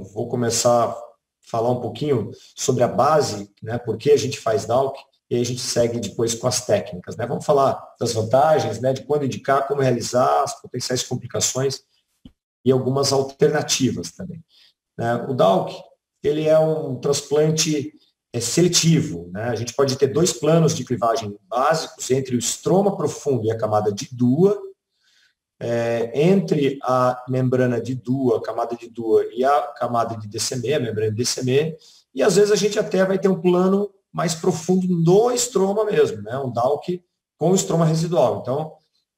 vou começar a falar um pouquinho sobre a base, né, por que a gente faz DALC, e aí a gente segue depois com as técnicas, né? Vamos falar das vantagens, né, de quando indicar, como realizar, as potenciais complicações e algumas alternativas também, né? O DALC, ele é um transplante seletivo, né? A gente pode ter dois planos de clivagem básicos entre o estroma profundo e a camada de Dua, entre a membrana de Dua, a camada de Dua e a camada de DCM, a membrana de DCM, e às vezes a gente até vai ter um plano mais profundo no estroma mesmo, né? Um DALC com estroma residual. Então,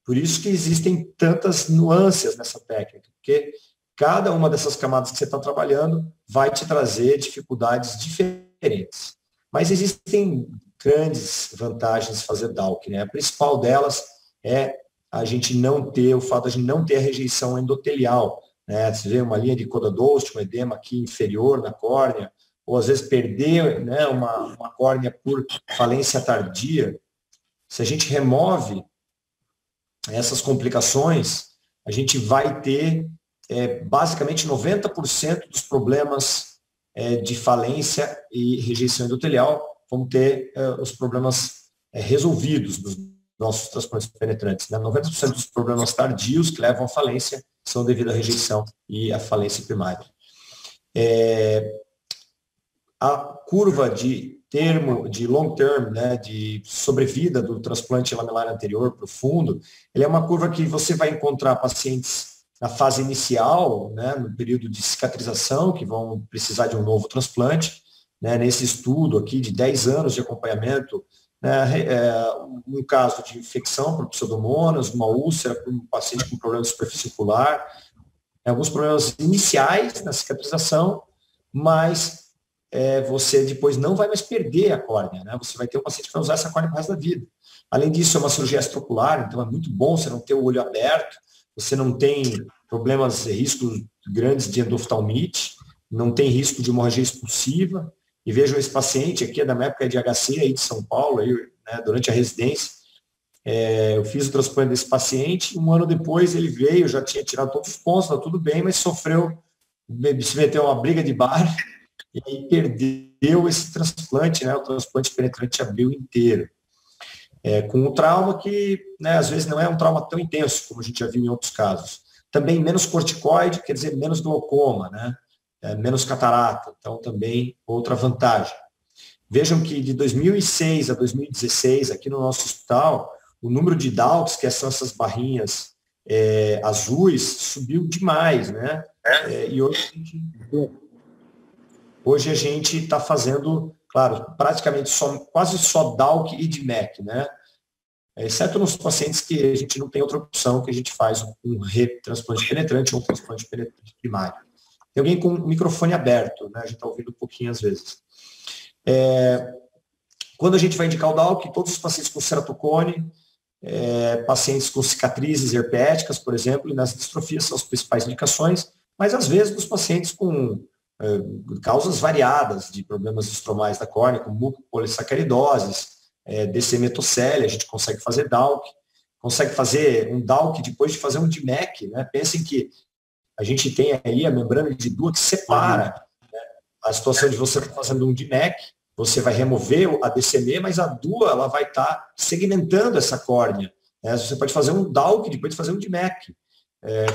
por isso que existem tantas nuances nessa técnica, porque cada uma dessas camadas que você está trabalhando vai te trazer dificuldades diferentes. Mas existem grandes vantagens de fazer DALC, né? A principal delas é a gente não ter, o fato de a gente não ter a rejeição endotelial, né? Você vê uma linha de Coda-Dost, um edema aqui inferior na córnea, ou às vezes perder, né, uma córnea por falência tardia. Se a gente remove essas complicações, a gente vai ter basicamente 90% dos problemas de falência e rejeição endotelial, vão ter os problemas resolvidos dos nossos transplantes penetrantes. Né? 90% dos problemas tardios que levam à falência são devido à rejeição e à falência primária. A curva de long term, né, de sobrevida do transplante lamelar anterior profundo, ele é uma curva que você vai encontrar pacientes na fase inicial, né, no período de cicatrização, que vão precisar de um novo transplante, né, nesse estudo aqui de 10 anos de acompanhamento, né, um caso de infecção por pseudomonas, uma úlcera por um paciente com problema de superfície ocular, alguns problemas iniciais na cicatrização, mas você depois não vai mais perder a córnea, né? Você vai ter um paciente que vai usar essa córnea para o resto da vida. Além disso, é uma cirurgia extraocular, então é muito bom você não ter o olho aberto, você não tem problemas, riscos grandes de endoftalmite, não tem risco de hemorragia expulsiva. E vejam, esse paciente aqui é da minha época de HC, aí de São Paulo, aí, né, durante a residência. Eu fiz o transplante desse paciente, um ano depois ele veio, já tinha tirado todos os pontos, está tudo bem, mas sofreu, se meteu uma briga de bar, e aí perdeu esse transplante, né, o transplante penetrante abril inteiro. Com um trauma que, né, às vezes não é um trauma tão intenso, como a gente já viu em outros casos. Também menos corticoide, quer dizer, menos glaucoma, né, menos catarata, então também outra vantagem. Vejam que de 2006 a 2016, aqui no nosso hospital, o número de DALCs, que são essas barrinhas azuis, subiu demais, né, e hoje a gente está fazendo, claro, praticamente quase só DALC e DMEC, né? Exceto nos pacientes que a gente não tem outra opção, que a gente faz um retransplante penetrante ou um transplante penetrante primário. Tem alguém com o microfone aberto, né? A gente está ouvindo um pouquinho às vezes. Quando a gente vai indicar o DALC, todos os pacientes com ceratocone, pacientes com cicatrizes herpéticas, por exemplo, e nas distrofias são as principais indicações, mas às vezes dos pacientes com causas variadas de problemas estromais da córnea, como mucopolissacaridoses, DCM-etocélia, a gente consegue fazer DALC, consegue fazer um DALC depois de fazer um DMEC, né? Pensem que a gente tem aí a membrana de Dua que separa, né, a situação de você estar fazendo um DMEC, você vai remover a DCM, mas a Dua ela vai estar segmentando essa córnea. Né? Você pode fazer um DALC depois de fazer um DMEC.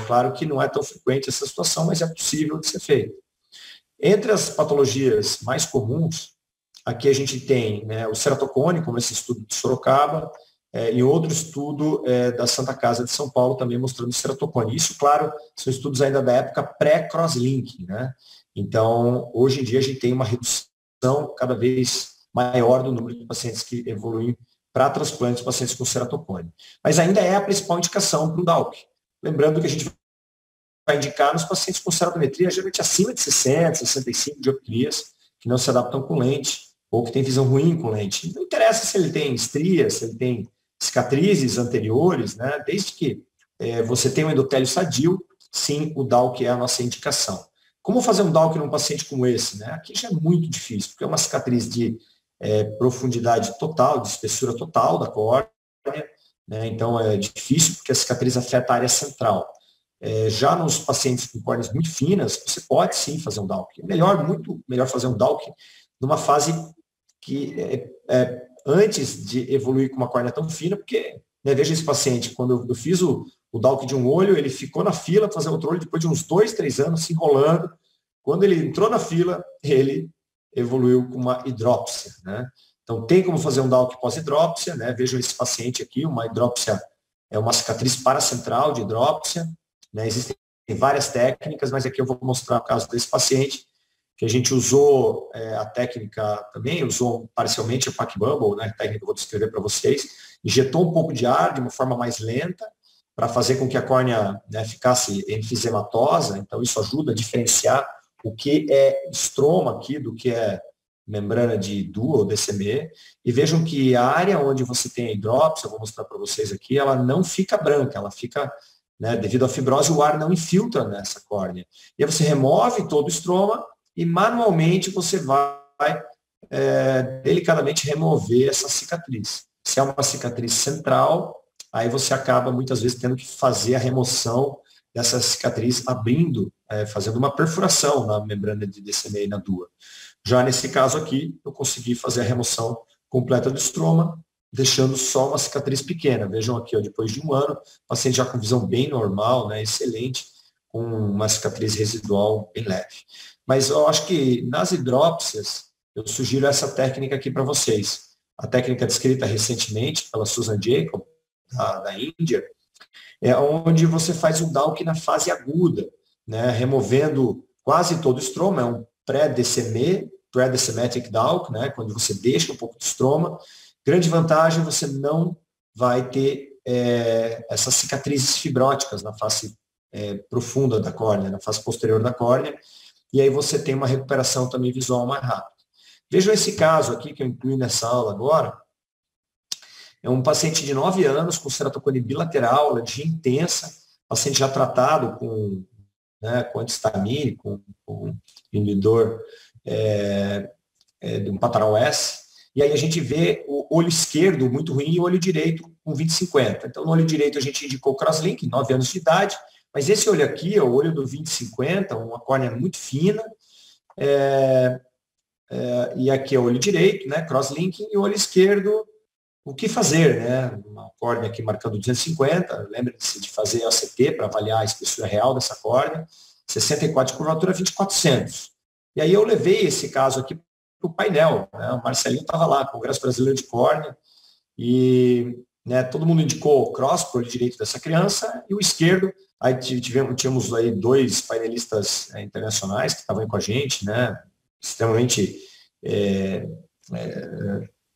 Claro que não é tão frequente essa situação, mas é possível de ser feito. Entre as patologias mais comuns, aqui a gente tem, né, o ceratocone, como esse estudo de Sorocaba, e outro estudo da Santa Casa de São Paulo também mostrando ceratocone. Isso, claro, são estudos ainda da época pré-crosslinking, né? Então, hoje em dia a gente tem uma redução cada vez maior do número de pacientes que evoluem para transplantes de pacientes com ceratocone. Mas ainda é a principal indicação para o DALC. Lembrando que a gente vai indicar nos pacientes com ceratometria, geralmente acima de 60, 65 dioptrias, que não se adaptam com lente, ou que tem visão ruim com lente. Não interessa se ele tem estrias, se ele tem cicatrizes anteriores, né? Desde que você tenha um endotélio sadio, sim, o DALC é a nossa indicação. Como fazer um DALC num paciente como esse? Né? Aqui já é muito difícil, porque é uma cicatriz de profundidade total, de espessura total da córnea, né? Então é difícil, porque a cicatriz afeta a área central. Já nos pacientes com córneas muito finas, você pode sim fazer um DALK. Muito melhor fazer um DALK numa fase que antes de evoluir com uma córnea tão fina, porque, né, veja esse paciente, quando eu fiz o DALK de um olho, ele ficou na fila para fazer outro olho depois de uns 2, 3 anos se enrolando. Quando ele entrou na fila, ele evoluiu com uma hidrópsia, né? Então, tem como fazer um DALK pós-hidrópsia, né? Vejam esse paciente aqui, uma hidrópsia é uma cicatriz paracentral de hidrópsia, né? Existem várias técnicas, mas aqui eu vou mostrar o caso desse paciente, que a gente usou a técnica também, usou parcialmente a Pack Bubble, né? A técnica que eu vou descrever para vocês, injetou um pouco de ar de uma forma mais lenta, para fazer com que a córnea, né, ficasse enfisematosa, então isso ajuda a diferenciar o que é estroma aqui do que é membrana de DUA ou DCME, e vejam que a área onde você tem a hidrópsia, eu vou mostrar para vocês aqui, ela não fica branca, ela fica, né, devido à fibrose, o ar não infiltra nessa córnea. E aí você remove todo o estroma e manualmente você vai delicadamente remover essa cicatriz. Se é uma cicatriz central, aí você acaba muitas vezes tendo que fazer a remoção dessa cicatriz abrindo, fazendo uma perfuração na membrana de DCME e na DUA. Já nesse caso aqui, eu consegui fazer a remoção completa do estroma, deixando só uma cicatriz pequena. Vejam aqui, ó, depois de um ano, o paciente já com visão bem normal, né, excelente, com uma cicatriz residual bem leve. Mas eu acho que nas hidrópsias, eu sugiro essa técnica aqui para vocês. A técnica descrita recentemente pela Susan Jacob, da Índia, é onde você faz um DALK na fase aguda, né, removendo quase todo o estroma, é um pré-DCME, pré-DCMatic DALK, né, quando você deixa um pouco de estroma. Grande vantagem, você não vai ter essas cicatrizes fibróticas na face profunda da córnea, na face posterior da córnea, e aí você tem uma recuperação também visual mais rápida. Vejam esse caso aqui que eu incluí nessa aula agora. É um paciente de 9 anos com ceratocone bilateral, alergia intensa, paciente já tratado com antihistamine, com inibidor de um patarol S, e aí a gente vê o olho esquerdo muito ruim e o olho direito com 20/50. Então, no olho direito a gente indicou o crosslink, 9 anos de idade, mas esse olho aqui é o olho do 20/50, uma córnea muito fina, e aqui é o olho direito, né, crosslinking, e o olho esquerdo, o que fazer, né? Uma córnea aqui marcando 250, lembre-se de fazer OCT para avaliar a espessura real dessa córnea, 64 de curvatura, 20/400. E aí eu levei esse caso aqui para o painel, né? O Marcelinho estava lá, Congresso Brasileiro de Córnea, e, né, todo mundo indicou o cross para o olho direito dessa criança, e o esquerdo, aí tínhamos aí 2 painelistas internacionais que estavam aí com a gente, né? Extremamente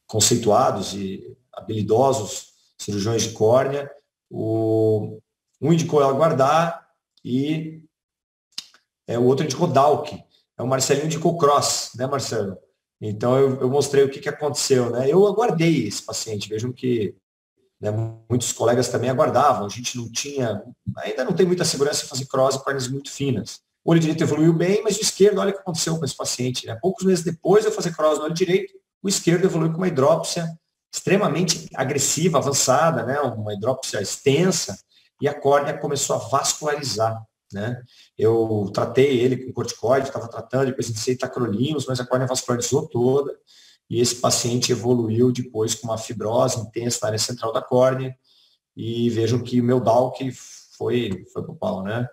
conceituados e habilidosos cirurgiões de córnea. Um indicou aguardar e o outro indicou DALK. O Marcelinho indicou cross, né, Marcelo? Então eu mostrei o que aconteceu, né? Eu aguardei esse paciente, vejam que, né, muitos colegas também aguardavam, a gente ainda não tem muita segurança em fazer cross em córneas muito finas. O olho direito evoluiu bem, mas o esquerdo, olha o que aconteceu com esse paciente, né? Poucos meses depois de eu fazer cross no olho direito, o esquerdo evoluiu com uma hidrópsia extremamente agressiva, avançada, né? Uma hidrópsia extensa, e a córnea começou a vascularizar, né? Eu tratei ele com corticoide, estava tratando, depois iniciei tacrolimus, mas a córnea vascularizou toda, e esse paciente evoluiu depois com uma fibrose intensa na área central da córnea, e vejam que o meu DALK foi pro pau, né?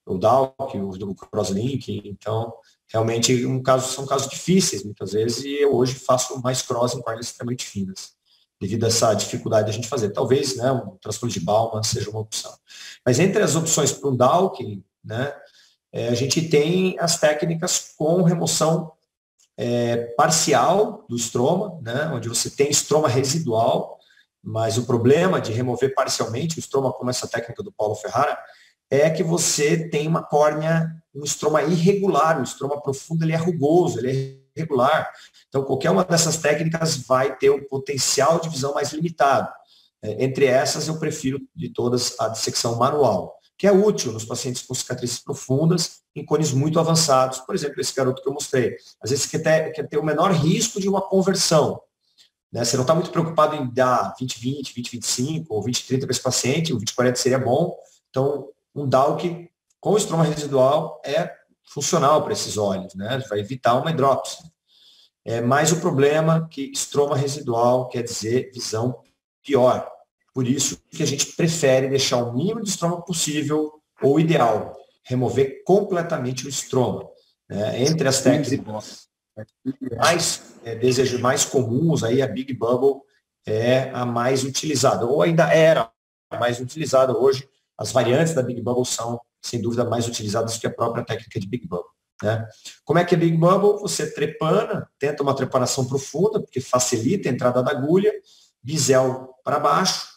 O DALK, o crosslink, então realmente são casos difíceis, muitas vezes, e eu hoje faço mais cross em córneas extremamente finas, devido a essa dificuldade de a gente fazer. Talvez, né, um transplante de Baumann seja uma opção. Mas entre as opções para um DALK, né, a gente tem as técnicas com remoção parcial do estroma, né, onde você tem estroma residual, mas o problema de remover parcialmente o estroma, como essa técnica do Paulo Ferrara, é que você tem uma córnea, um estroma irregular, o estroma profundo ele é rugoso, ele é irregular. Então, qualquer uma dessas técnicas vai ter um potencial de visão mais limitado. Entre essas, eu prefiro de todas a dissecção manual, que é útil nos pacientes com cicatrizes profundas, em cones muito avançados. Por exemplo, esse garoto que eu mostrei. Às vezes você quer ter o menor risco de uma conversão, né? Você não está muito preocupado em dar 20/20, 20/25 ou 20/30 para esse paciente, o 20/40 seria bom. Então, um DALC com estroma residual é funcional para esses olhos, né? Vai evitar uma hidrópsia. Mas o problema é que estroma residual quer dizer visão pior. Por isso que a gente prefere deixar o mínimo de estroma possível, ou ideal, remover completamente o estroma. Entre as técnicas mais comuns, aí a Big Bubble é a mais utilizada, ou ainda era a mais utilizada. Hoje, as variantes da Big Bubble são, sem dúvida, mais utilizadas que a própria técnica de Big Bubble. Como é que é Big Bubble? Você trepana, tenta uma trepanação profunda, porque facilita a entrada da agulha, bisel para baixo,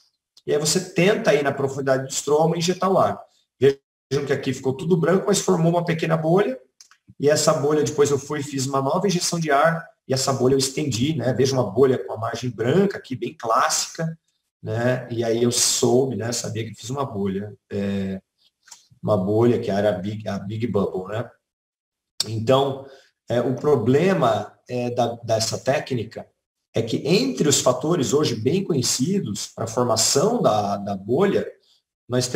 e aí você tenta ir na profundidade do estroma e injetar o ar. Vejam que aqui ficou tudo branco, mas formou uma pequena bolha, e essa bolha, depois eu fui e fiz uma nova injeção de ar, e essa bolha eu estendi, né? Veja uma bolha com a margem branca aqui, bem clássica, né? E aí eu soube, né? Sabia que fiz uma bolha que era a Big Bubble, né? Então, o problema dessa técnica é que entre os fatores hoje bem conhecidos para a formação da bolha, nós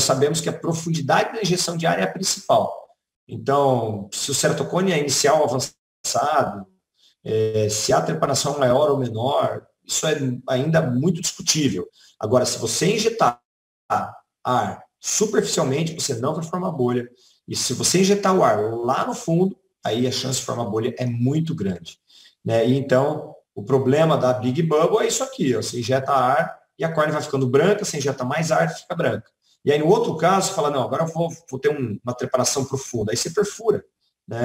sabemos que a profundidade da injeção de ar é a principal. Então, se o ceratocone é inicial avançado, se a trepanação é maior ou menor, isso é ainda muito discutível. Agora, se você injetar ar superficialmente, você não vai formar bolha. E se você injetar o ar lá no fundo, aí a chance de formar bolha é muito grande. E então, o problema da Big Bubble é isso aqui. Você injeta ar e a córnea vai ficando branca, você injeta mais ar e fica branca. E aí, no outro caso, você fala, não, agora eu vou ter uma trepanação profunda. Aí você perfura.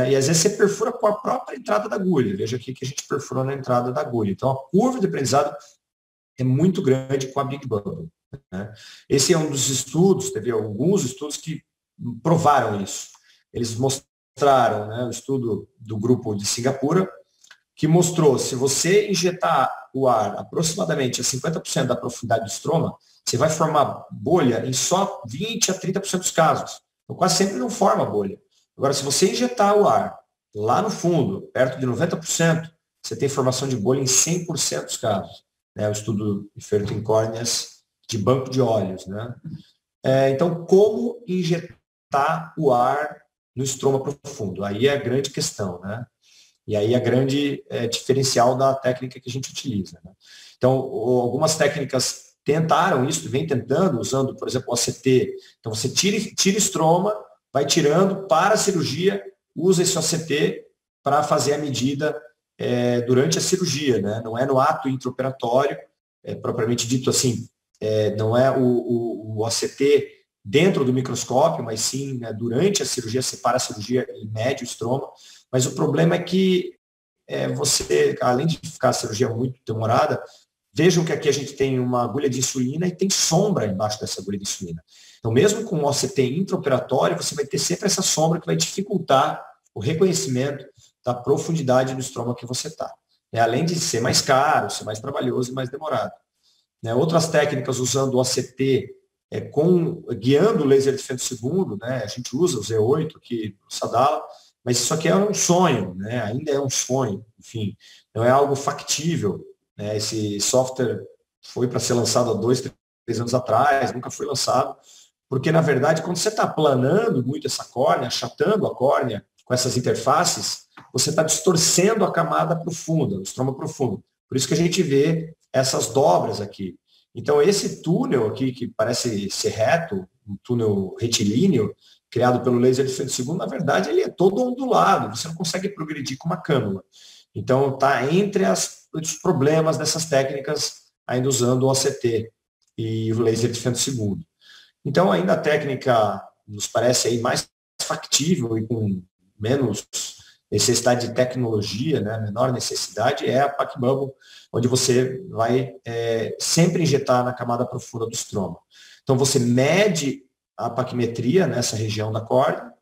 E às vezes você perfura com a própria entrada da agulha. Veja aqui que a gente perfurou na entrada da agulha. Então, a curva de aprendizado é muito grande com a Big Bubble. Esse é um dos estudos, teve alguns estudos que provaram isso. Eles mostraram, o estudo do grupo de Singapura, que mostrou, se você injetar o ar aproximadamente a 50% da profundidade do estroma, você vai formar bolha em só 20% a 30% dos casos. Então, quase sempre não forma bolha. Agora, se você injetar o ar lá no fundo, perto de 90%, você tem formação de bolha em 100% dos casos. O estudo feito em córneas de banco de olhos. Então, como injetar o ar no estroma profundo? Aí é a grande questão. E aí é a grande diferencial da técnica que a gente utiliza. Então, algumas técnicas tentaram isso, vem tentando, usando, por exemplo, o OCT. Então, você tira estroma, vai tirando, para a cirurgia, usa esse OCT para fazer a medida durante a cirurgia. Não é no ato intraoperatório, propriamente dito assim, não é o OCT dentro do microscópio, mas sim durante a cirurgia, separa a cirurgia e mede o estroma. Mas o problema é que você, além de ficar a cirurgia muito demorada, vejam que aqui a gente tem uma agulha de insulina e tem sombra embaixo dessa agulha de insulina. Então, mesmo com o OCT intraoperatório, você vai ter sempre essa sombra que vai dificultar o reconhecimento da profundidade do estroma que você está. Além de ser mais caro, ser mais trabalhoso e mais demorado. Outras técnicas usando o OCT guiando o laser de femtosegundo, a gente usa o Z8 aqui no Sadala, mas isso aqui é um sonho, ainda é um sonho, enfim, não é algo factível. Esse software foi para ser lançado há 2, 3 anos atrás, nunca foi lançado, porque, na verdade, quando você está aplanando muito essa córnea, achatando a córnea com essas interfaces, você está distorcendo a camada profunda, o estroma profundo. Por isso que a gente vê essas dobras aqui. Então, esse túnel aqui, que parece ser reto, um túnel retilíneo, criado pelo laser de femtosegundo, na verdade, ele é todo ondulado, você não consegue progredir com uma cânula. Então, está entre os problemas dessas técnicas, ainda usando o OCT e o laser de femtosegundo. Então, ainda a técnica nos parece aí mais factível e com menos necessidade de tecnologia, menor necessidade, é a Pac Bubble, onde você vai sempre injetar na camada profunda do estroma. Então, você mede a paquimetria nessa região da córnea,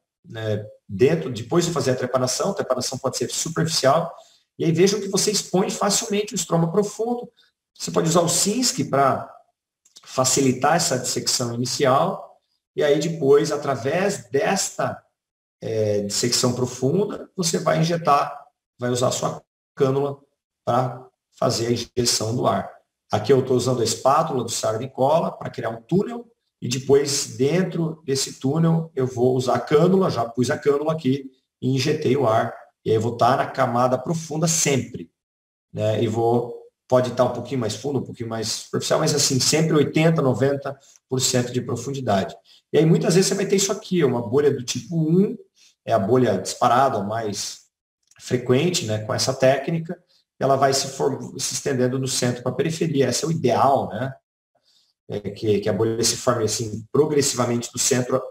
depois de fazer a trepanação pode ser superficial, e aí vejam que você expõe facilmente o estroma profundo. Você pode usar o Sinskey para facilitar essa dissecção inicial, e aí depois, através desta dissecção profunda, você vai usar a sua cânula para fazer a injeção do ar. Aqui eu estou usando a espátula do Sardi Cola para criar um túnel, e depois, dentro desse túnel, eu vou usar a cânula, já pus a cânula aqui, e injetei o ar, e aí eu vou estar na camada profunda sempre, né? E pode estar um pouquinho mais fundo, um pouquinho mais superficial, mas assim, sempre 80%, 90% de profundidade. E aí muitas vezes você vai ter isso aqui, uma bolha do tipo 1, é a bolha disparada, mais frequente, né, com essa técnica, ela vai se estendendo do centro para a periferia. Esse é o ideal, né? Que a bolha se forme assim, progressivamente do centro,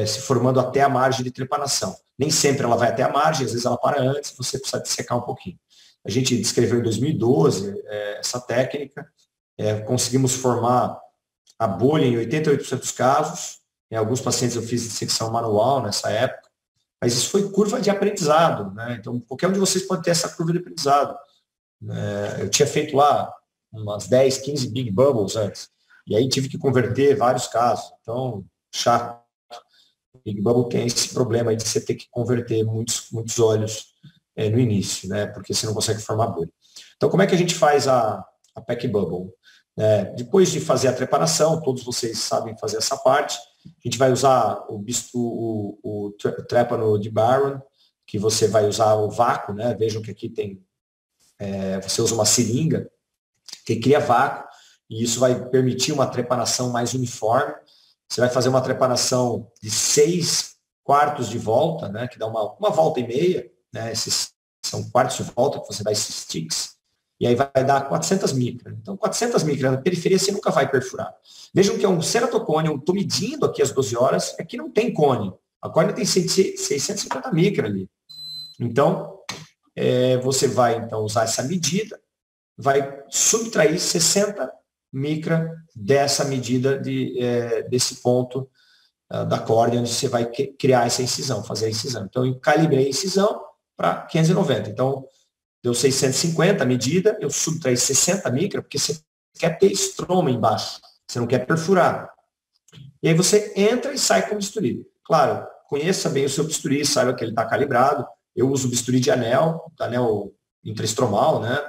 se formando até a margem de trepanação. Nem sempre ela vai até a margem, às vezes ela para antes, você precisa secar um pouquinho. A gente descreveu em 2012 essa técnica, conseguimos formar a bolha em 88% dos casos. Em alguns pacientes eu fiz dissecção manual nessa época, mas isso foi curva de aprendizado, né? Então, qualquer um de vocês pode ter essa curva de aprendizado. Eu tinha feito lá umas 10, 15 Big Bubbles antes, e aí tive que converter vários casos. Então, chato. Big Bubble tem esse problema aí de você ter que converter muitos óleos no início, né? Porque você não consegue formar bolha. Então, como é que a gente faz a Pack Bubble? Depois de fazer a preparação, todos vocês sabem fazer essa parte, a gente vai usar o trépano de Barron, que você vai usar o vácuo, né? Vejam que aqui tem, você usa uma seringa que cria vácuo, e isso vai permitir uma trepanação mais uniforme. Você vai fazer uma trepanação de 6 quartos de volta, né? Que dá uma volta e meia, né? Esses são quartos de volta que você dá esses sticks. E aí vai dar 400 micras. Então, 400 micras na periferia você nunca vai perfurar. Vejam que é um ceratocone, eu estou medindo aqui as 12 horas, aqui não tem cone. A córnea tem 650 micras ali. Então, você vai então usar essa medida, vai subtrair 60 micra dessa medida desse ponto da córnea, onde você vai criar essa incisão, fazer a incisão. Então, eu calibrei a incisão para 590. Então, deu 650 a medida, eu subtraí 60 micra, porque você quer ter estroma embaixo, você não quer perfurar. E aí você entra e sai com o bisturi. Claro, conheça bem o seu bisturi, saiba que ele está calibrado. Eu uso bisturi de anel intraestromal, né?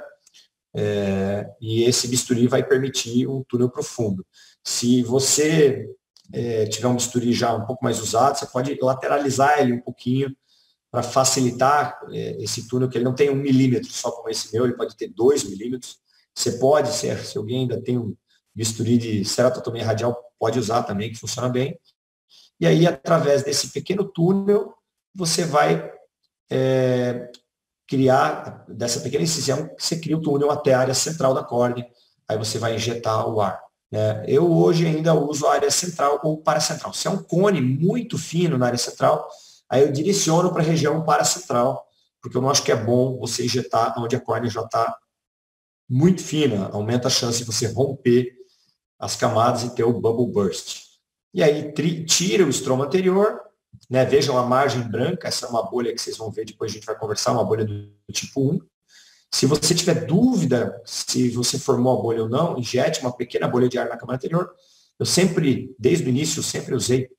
E esse bisturi vai permitir um túnel profundo. Se você tiver um bisturi já um pouco mais usado, você pode lateralizar ele um pouquinho para facilitar esse túnel, que ele não tem 1 milímetro só como esse meu, ele pode ter 2 milímetros. Você pode, se alguém ainda tem um bisturi de ceratotomia radial, pode usar também, que funciona bem. E aí, através desse pequeno túnel, você vai criar, dessa pequena incisão, você cria o túnel até a área central da córnea, aí você vai injetar o ar. Eu hoje ainda uso a área central ou paracentral. Se é um cone muito fino na área central, aí eu direciono para a região paracentral, porque eu não acho que é bom você injetar onde a córnea já está muito fina, aumenta a chance de você romper as camadas e ter o bubble burst. E aí tira o estroma anterior, né? Vejam a margem branca, essa é uma bolha que vocês vão ver, depois a gente vai conversar, uma bolha do tipo 1. Se você tiver dúvida se você formou a bolha ou não, injete uma pequena bolha de ar na camada anterior. Eu sempre, desde o início, sempre usei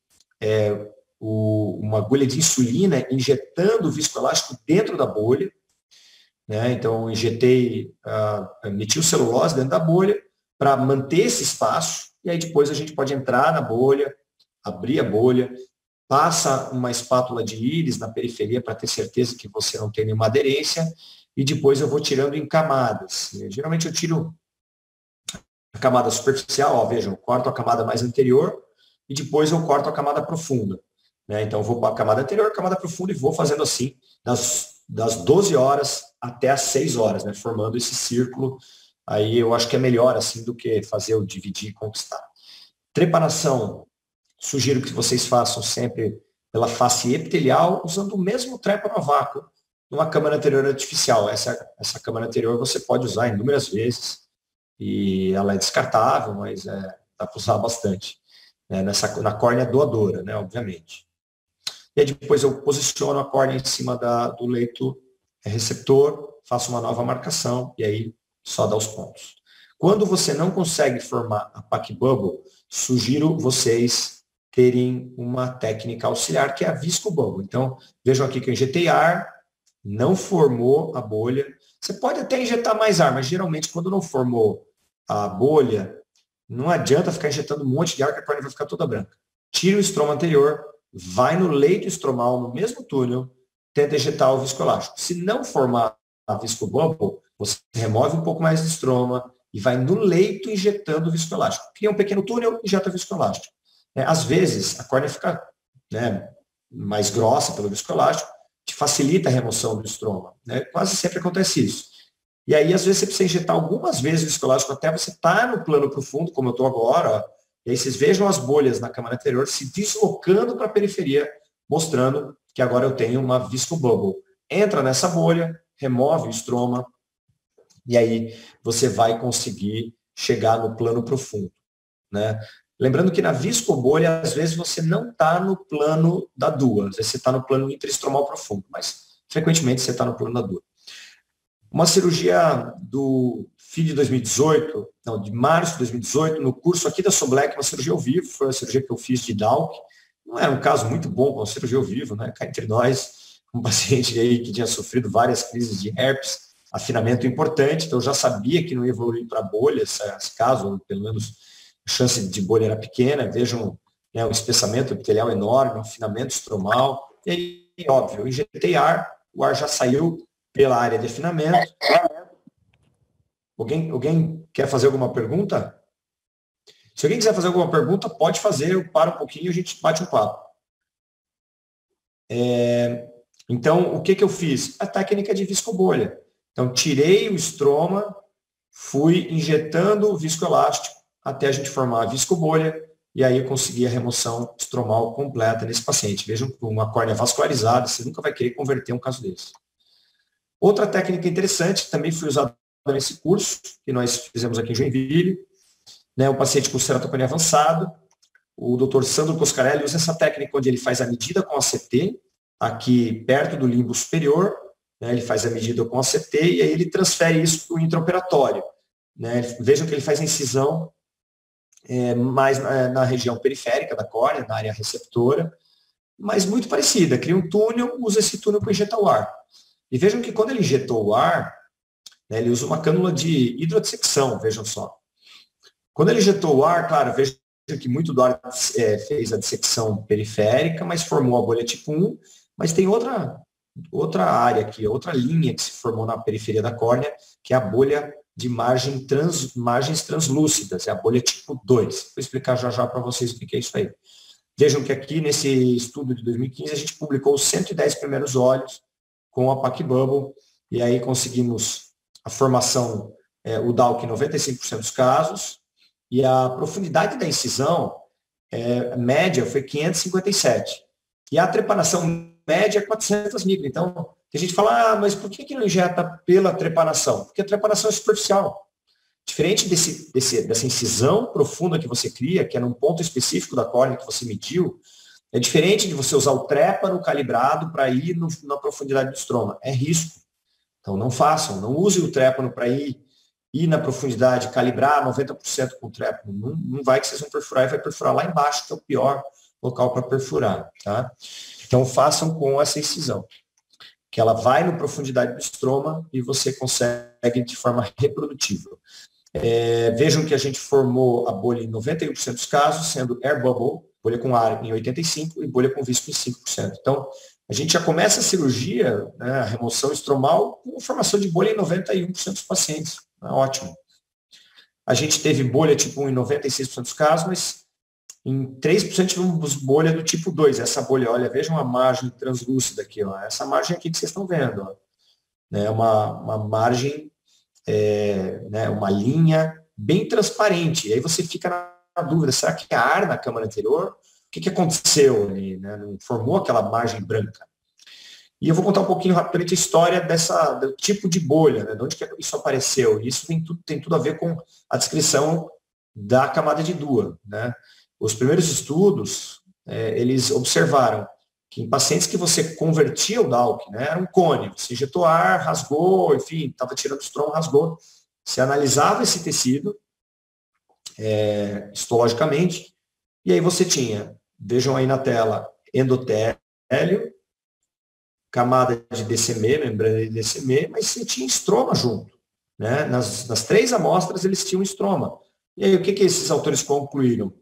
uma agulha de insulina injetando o viscoelástico dentro da bolha, né? Então, injetei metilcelulose dentro da bolha para manter esse espaço, e aí depois a gente pode entrar na bolha, abrir a bolha, passa uma espátula de íris na periferia para ter certeza que você não tem nenhuma aderência, e depois eu vou tirando em camadas. Geralmente eu tiro a camada superficial, vejam, eu corto a camada mais anterior, e depois eu corto a camada profunda. Então, eu vou para a camada anterior, camada profunda, e vou fazendo assim, das 12 horas até as 6 horas, né, formando esse círculo. Aí eu acho que é melhor assim do que fazer o dividir e conquistar. Trepanação, sugiro que vocês façam sempre pela face epitelial, usando o mesmo trépano a vácuo, numa câmara anterior artificial. Essa câmara anterior você pode usar inúmeras vezes, e ela é descartável, mas dá para usar bastante. Na córnea doadora, né, obviamente. E aí depois eu posiciono a córnea em cima do leito receptor, faço uma nova marcação e aí só dá os pontos. Quando você não consegue formar a Pack Bubble, sugiro vocês terem uma técnica auxiliar, que é a Visco Bubble. Então, vejam aqui que eu injetei ar, não formou a bolha. Você pode até injetar mais ar, mas geralmente quando não formou a bolha, Não adianta ficar injetando um monte de ar que a córnea vai ficar toda branca. Tira o estroma anterior, vai no leito estromal, no mesmo túnel, tenta injetar o viscoelástico. Se não formar a viscobubble, você remove um pouco mais de estroma e vai no leito injetando o viscoelástico. Cria um pequeno túnel, injeta o viscoelástico. Às vezes, a córnea fica, né, mais grossa pelo viscoelástico, te facilita a remoção do estroma. Quase sempre acontece isso. E aí, às vezes, você precisa injetar algumas vezes o viscoelástico até você estar no plano profundo, como eu estou agora, ó, e aí vocês vejam as bolhas na câmara anterior se deslocando para a periferia, mostrando que agora eu tenho uma viscobubble. Entra nessa bolha, remove o estroma, e aí você vai conseguir chegar no plano profundo. Né? Lembrando que na viscobolha, às vezes você não está no plano da DUA, às vezes você está no plano interestromal profundo, mas frequentemente você está no plano da DUA. Uma cirurgia do fim de 2018, não, de março de 2018, no curso aqui da Soblac, uma cirurgia ao vivo, foi a cirurgia que eu fiz de DALK. Não era um caso muito bom com a cirurgia ao vivo, né? Cá entre nós, um paciente aí que tinha sofrido várias crises de herpes, afinamento importante, então eu já sabia que não ia evoluir para bolha, esse caso, ou pelo menos a chance de bolha era pequena. Vejam, né, um espessamento epitelial enorme, um afinamento estromal, e aí, óbvio, eu injetei ar, o ar já saiu pela área de afinamento. Alguém quer fazer alguma pergunta? Se alguém quiser fazer alguma pergunta, pode fazer, eu paro um pouquinho e a gente bate um papo. Então, o que eu fiz? A técnica de viscobolha. Então, tirei o estroma, fui injetando o viscoelástico até a gente formar a viscobolha, e aí eu consegui a remoção estromal completa nesse paciente. Vejam, com uma córnea vascularizada, você nunca vai querer converter um caso desse. Outra técnica interessante, que também foi usada nesse curso, que nós fizemos aqui em Joinville, né, o paciente com ceratocone avançado, o Dr. Sandro Coscarelli usa essa técnica onde ele faz a medida com ACT, aqui perto do limbo superior, né, ele faz a medida com ACT e aí ele transfere isso para o intraoperatório. Né, vejam que ele faz a incisão mais na região periférica da córnea, na área receptora, mas muito parecida. Cria um túnel, usa esse túnel para injetar o ar. E vejam que quando ele injetou o ar, né, ele usa uma cânula de hidrodissecção, vejam só. Quando ele injetou o ar, claro, vejam que muito do ar fez a dissecção periférica, mas formou a bolha tipo 1, mas tem outra área aqui, outra linha que se formou na periferia da córnea, que é a bolha de margens translúcidas, é a bolha tipo 2. Vou explicar já para vocês o que é isso aí. Vejam que aqui, nesse estudo de 2015, a gente publicou os 110 primeiros olhos com a PacBubble, e aí conseguimos a formação, o DALK em 95% dos casos, e a profundidade da incisão média foi 557. E a trepanação média é 400 micras. Então, a gente fala, mas por que não injeta pela trepanação? Porque a trepanação é superficial. Diferente dessa incisão profunda que você cria, que é num ponto específico da córnea que você mediu, é diferente de você usar o trépano calibrado para ir na profundidade do estroma. É risco. Então, não façam. Não use o trépano para ir na profundidade, calibrar 90% com o trépano. Não vai que vocês vão perfurar e vai perfurar lá embaixo, que é o pior local para perfurar. Tá? Então, façam com essa incisão, que ela vai na profundidade do estroma e você consegue de forma reprodutível. Vejam que a gente formou a bolha em 91% dos casos, sendo air bubble, bolha com ar em 85% e bolha com visco em 5%. Então, a gente já começa a cirurgia, né, a remoção estromal, com formação de bolha em 91% dos pacientes. Ótimo. A gente teve bolha tipo 1 em 96% dos casos, mas em 3% tivemos bolha do tipo 2. Essa bolha, olha, vejam a margem translúcida aqui. Ó. Essa margem aqui que vocês estão vendo. Ó. É uma margem, né, uma linha bem transparente. E aí você fica na dúvida, será que é ar na câmara anterior? O que aconteceu ali? Né? Não formou aquela margem branca? E eu vou contar um pouquinho rapidamente a história do tipo de bolha, né? De onde que isso apareceu. E isso tem tudo a ver com a descrição da camada de DUA. Né? Os primeiros estudos, eles observaram que em pacientes que você convertia o DALK, né, era um cone, você injetou ar, rasgou, enfim, estava tirando o estroma, rasgou. Você analisava esse tecido histologicamente, e aí você tinha, vejam aí na tela, endotélio, camada de DCM, membrana de DCM, mas você tinha estroma junto. Né? Nas 3 amostras eles tinham estroma. E aí, o que esses autores concluíram?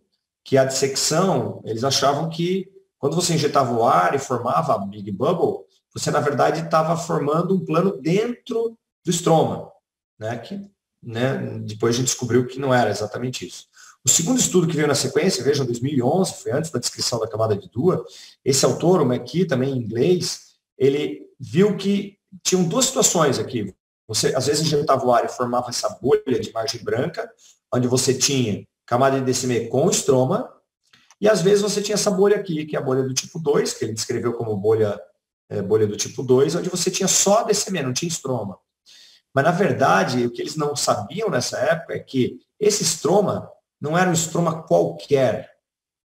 Que a dissecção, eles achavam que quando você injetava o ar e formava a Big Bubble, você, na verdade, estava formando um plano dentro do estroma, né? Que, né, depois a gente descobriu que não era exatamente isso. O segundo estudo que veio na sequência, vejam, 2011, foi antes da descrição da camada de Dua, esse autor, o McKee, também em inglês, ele viu que tinham duas situações aqui. Você, às vezes, injetava o ar e formava essa bolha de margem branca, onde você tinha camada de DCM com estroma, e às vezes você tinha essa bolha aqui, que é a bolha do tipo 2, que ele descreveu como bolha do tipo 2, onde você tinha só DCM, não tinha estroma. Mas, na verdade, o que eles não sabiam nessa época é que esse estroma não era um estroma qualquer.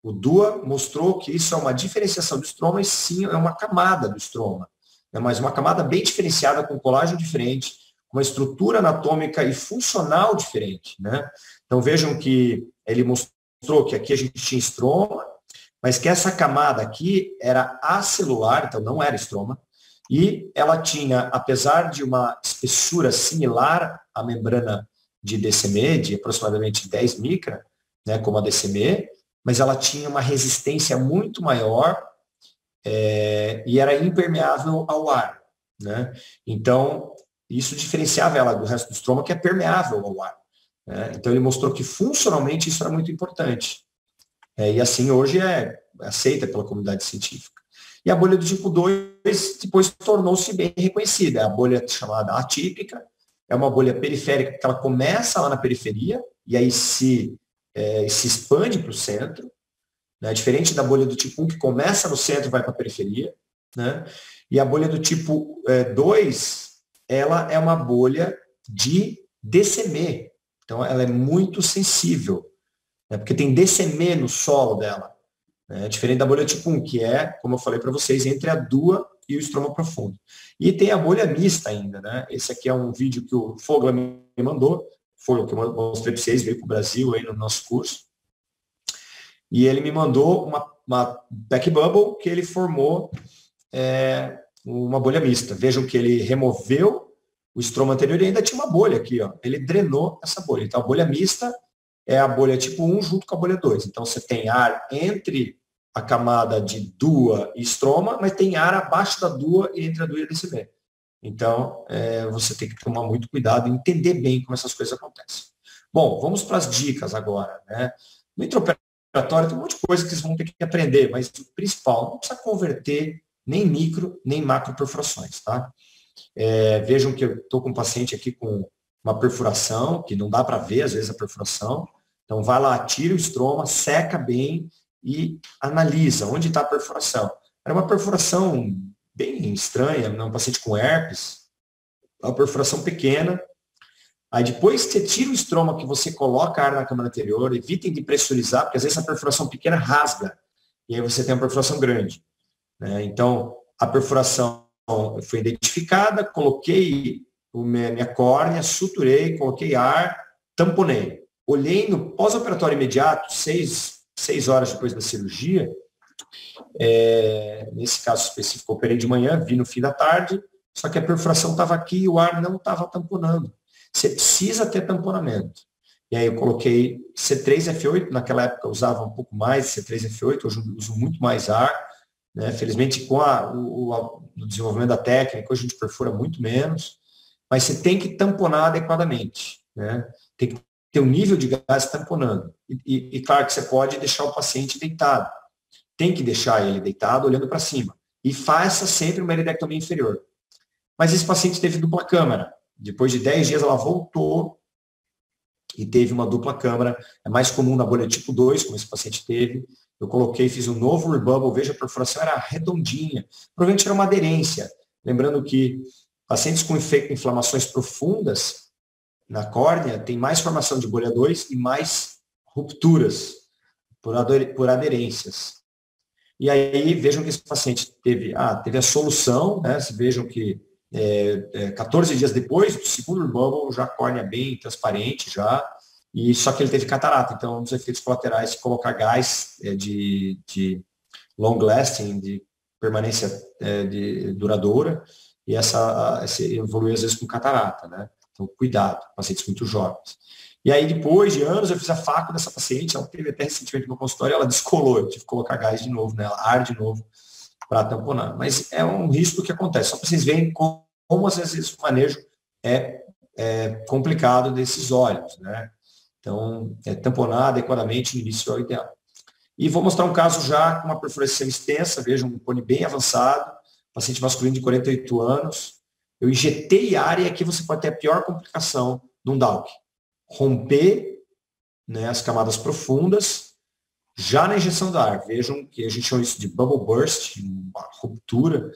O Dua mostrou que isso é uma diferenciação do estroma e sim é uma camada do estroma. Mas uma camada bem diferenciada, com colágeno diferente, com uma estrutura anatômica e funcional diferente. Né? Então vejam que ele mostrou que aqui a gente tinha estroma, mas que essa camada aqui era acelular, então não era estroma, e ela tinha, apesar de uma espessura similar à membrana de DCM, de aproximadamente 10 micra, né, como a DCM, mas ela tinha uma resistência muito maior e era impermeável ao ar. Né? Então, isso diferenciava ela do resto do estroma, que é permeável ao ar. Né? Então, ele mostrou que funcionalmente isso era muito importante. E assim, hoje é aceita pela comunidade científica. E a bolha do tipo 2 depois tornou-se bem reconhecida. É a bolha chamada atípica, é uma bolha periférica, que ela começa lá na periferia, e aí se expande para o centro, né? Diferente da bolha do tipo 1, que começa no centro e vai para a periferia. Né? E a bolha do tipo 2, ela é uma bolha de DCM. Então, ela é muito sensível, né? Porque tem DCM no solo dela. Né? Diferente da bolha tipo 1, que é, como eu falei para vocês, entre a Dua e o estroma profundo. E tem a bolha mista ainda. Né? Esse aqui é um vídeo que o Fogler me mandou, foi o que eu mostrei para vocês, veio para o Brasil aí no nosso curso. E ele me mandou uma back bubble que ele formou uma bolha mista. Vejam que ele removeu o estroma anterior e ainda tinha uma bolha aqui. Ó. Ele drenou essa bolha. Então, a bolha mista é a bolha tipo 1 junto com a bolha 2. Então, você tem ar entre a camada de Dua e estroma, mas tem ar abaixo da Dua e entre a Dua e a DCM. Então, você tem que tomar muito cuidado e entender bem como essas coisas acontecem. Bom, vamos para as dicas agora. Né? No intraoperatório tem um monte de coisa que vocês vão ter que aprender, mas o principal, não precisa converter nem micro, nem macro perfurações. Tá? Vejam que eu estou com um paciente aqui com uma perfuração, que não dá para ver, às vezes, a perfuração. Então, vai lá, tira o estroma, seca bem e analisa onde está a perfuração. Era uma perfuração bem estranha, um paciente com herpes, uma perfuração pequena. Aí depois que você tira o estroma, que você coloca ar na câmara anterior, evitem de pressurizar, porque às vezes a perfuração pequena rasga, e aí você tem uma perfuração grande. Né? Então, a perfuração foi identificada, coloquei minha córnea, suturei, coloquei ar, tamponei. Olhei no pós-operatório imediato, 6 horas depois da cirurgia, nesse caso específico, operei de manhã, vi no fim da tarde, só que a perfuração estava aqui e o ar não estava tamponando. Você precisa ter tamponamento. E aí eu coloquei C3F8, naquela época eu usava um pouco mais C3F8, hoje eu uso muito mais ar. Né? Felizmente, com o desenvolvimento da técnica, hoje a gente perfura muito menos, mas você tem que tamponar adequadamente. Né? Tem que ter um nível de gás tamponando. E claro que você pode deixar o paciente deitado. Tem que deixar ele deitado, olhando para cima. E faça sempre uma heredectomia inferior. Mas esse paciente teve dupla câmara. Depois de 10 dias, ela voltou e teve uma dupla câmara. É mais comum na bolha tipo 2, como esse paciente teve. Eu coloquei, fiz um novo rebubble, veja, a perfuração era redondinha. Provavelmente era uma aderência. Lembrando que pacientes com inflamações profundas na córnea têm mais formação de bolha 2 e mais rupturas por aderências. E aí, vejam que esse paciente teve a solução, né? Vejam que 14 dias depois do segundo rebubble, já a córnea bem transparente, e só que ele teve catarata. Então, um dos efeitos colaterais de colocar gás de long lasting, de permanência duradoura, e essa evolui às vezes com catarata. Né? Então, cuidado, pacientes muito jovens. E aí, depois de anos, eu fiz a faco dessa paciente, ela teve até recentemente no meu consultório, ela descolou, eu tive que colocar gás de novo nela, ar de novo, para tamponar. Mas é um risco que acontece, só para vocês verem como às vezes o manejo é complicado desses óleos, né? Então, tamponar adequadamente no início é o ideal. E vou mostrar um caso já com uma perfuração extensa, veja, um cone bem avançado, paciente masculino de 48 anos. Eu injetei ar e aqui você pode ter a pior complicação de um DALC. Romper, né, as camadas profundas, já na injeção do ar. Vejam que a gente chama isso de bubble burst, uma ruptura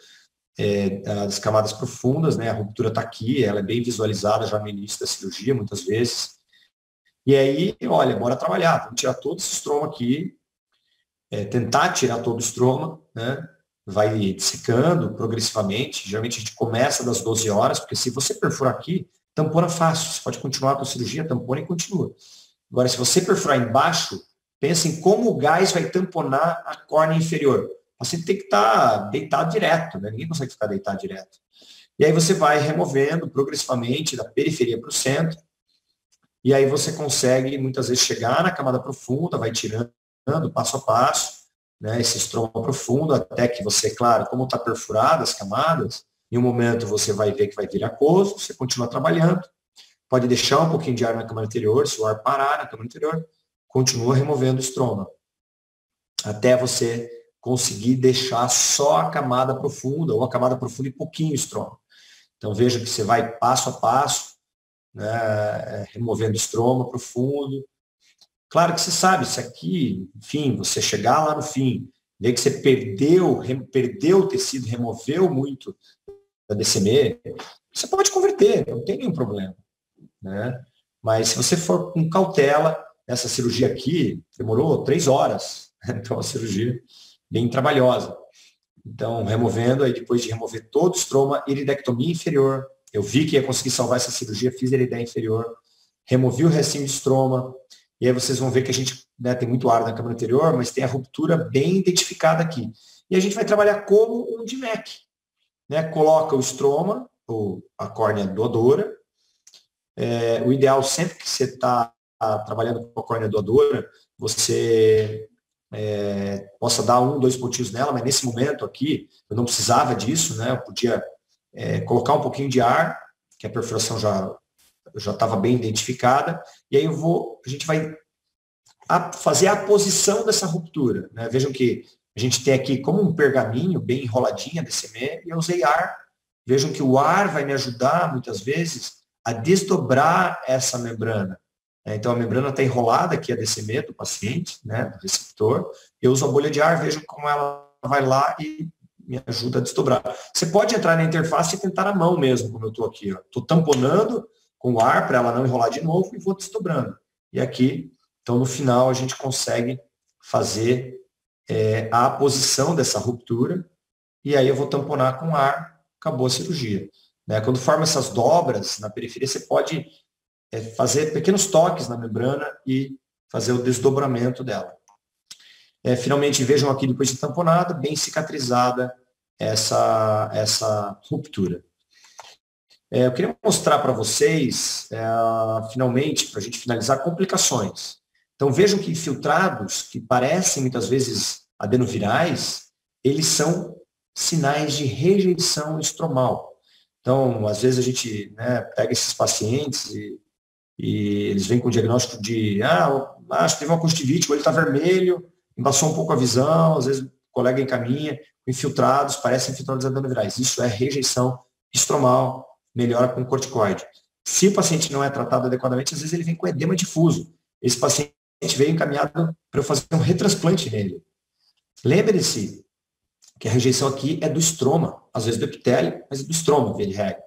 das camadas profundas, né? A ruptura está aqui, ela é bem visualizada já no início da cirurgia, muitas vezes. E aí, olha, bora trabalhar, vamos tirar todo esse estroma aqui, tentar tirar todo o estroma, né? Vai dissecando progressivamente, geralmente a gente começa das 12 horas, porque se você perfurar aqui, tampona fácil, você pode continuar com a cirurgia, tampona e continua. Agora, se você perfurar embaixo, pensa em como o gás vai tamponar a córnea inferior. Você tem que estar deitado direto, né? Ninguém consegue ficar deitado direto. E aí você vai removendo progressivamente da periferia para o centro, e aí você consegue muitas vezes chegar na camada profunda, vai tirando passo a passo, né, esse estroma profundo, até que você, claro, como está perfurado as camadas, em um momento você vai ver que vai vir aquoso, você continua trabalhando, pode deixar um pouquinho de ar na camada anterior, se o ar parar na camada anterior, continua removendo o estroma, até você conseguir deixar só a camada profunda, ou a camada profunda e pouquinho estroma. Então veja que você vai passo a passo, né, removendo estroma profundo. Claro que você sabe, se aqui, enfim, você chegar lá no fim, ver que você perdeu o tecido, removeu muito da DCM, você pode converter, não tem nenhum problema, né? Mas se você for com cautela, essa cirurgia aqui demorou 3 horas, então a cirurgia bem trabalhosa. Então, removendo, aí depois de remover todo o estroma, iridectomia inferior, eu vi que ia conseguir salvar essa cirurgia, fiz a irideia inferior, removi o restinho de estroma, e aí vocês vão ver que a gente, né, tem muito ar na câmara anterior, mas tem a ruptura bem identificada aqui. E a gente vai trabalhar como um DMEC, né? Coloca o estroma, ou a córnea doadora. O ideal, sempre que você está trabalhando com a córnea doadora, você possa dar 1, 2 pontinhos nela, mas nesse momento aqui, eu não precisava disso, né? Eu podia colocar um pouquinho de ar, que a perfuração já estava bem identificada, e aí a gente vai fazer a posição dessa ruptura, né? Vejam que a gente tem aqui como um pergaminho bem enroladinho a DCM, e eu usei ar. Vejam que o ar vai me ajudar, muitas vezes, a desdobrar essa membrana. Então, a membrana está enrolada aqui, a DCM do paciente, né, do receptor. Eu uso a bolha de ar, vejam como ela vai lá e me ajuda a desdobrar. Você pode entrar na interface e tentar na mão mesmo, como eu estou aqui. Estou tamponando com o ar para ela não enrolar de novo e vou desdobrando. E aqui, então, no final, a gente consegue fazer a posição dessa ruptura e aí eu vou tamponar com ar, acabou a cirurgia. Né? Quando forma essas dobras na periferia, você pode fazer pequenos toques na membrana e fazer o desdobramento dela. Finalmente, vejam aqui, depois de tamponada, bem cicatrizada essa ruptura. Eu queria mostrar para vocês, finalmente, para a gente finalizar, complicações. Então, vejam que infiltrados, que parecem muitas vezes adenovirais, eles são sinais de rejeição estromal. Então, às vezes a gente, né, pega esses pacientes e eles vêm com o diagnóstico de acho que teve uma conjuntivite, o olho está vermelho, embaçou um pouco a visão, às vezes o colega encaminha, infiltrados, parecem infiltrados adenovirais. Isso é rejeição estromal, melhora com corticoide. Se o paciente não é tratado adequadamente, às vezes ele vem com edema difuso. Esse paciente veio encaminhado para eu fazer um retransplante nele. Lembre-se que a rejeição aqui é do estroma, às vezes do epitélio, mas é do estroma, via de regra.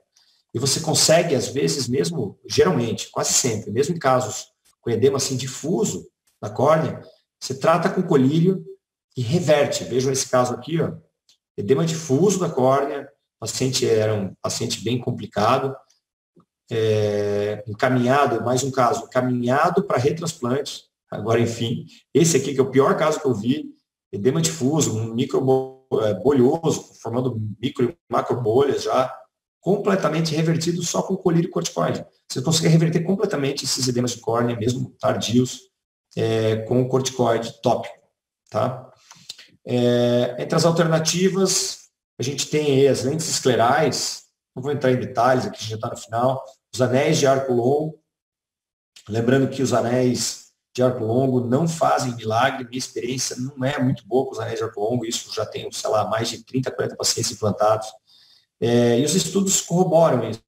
E você consegue, às vezes, mesmo, geralmente, quase sempre, mesmo em casos com edema assim difuso na córnea, você trata com colírio e reverte. Vejam esse caso aqui, ó, edema difuso da córnea, o paciente era um paciente bem complicado, encaminhado, mais um caso, encaminhado para retransplante. Agora, enfim, esse aqui que é o pior caso que eu vi, edema difuso, um microbolhoso, formando micro e macrobolhas já, completamente revertido só com colírio corticoide. Você consegue reverter completamente esses edemas de córnea, mesmo tardios, com o corticoide tópico. Tá? Entre as alternativas, a gente tem as lentes esclerais, não vou entrar em detalhes, aqui já está no final, os anéis de arco longo. Lembrando que os anéis de arco longo não fazem milagre, minha experiência não é muito boa com os anéis de arco longo, isso já tenho, sei lá, mais de 30, 40 pacientes implantados. E os estudos corroboram isso.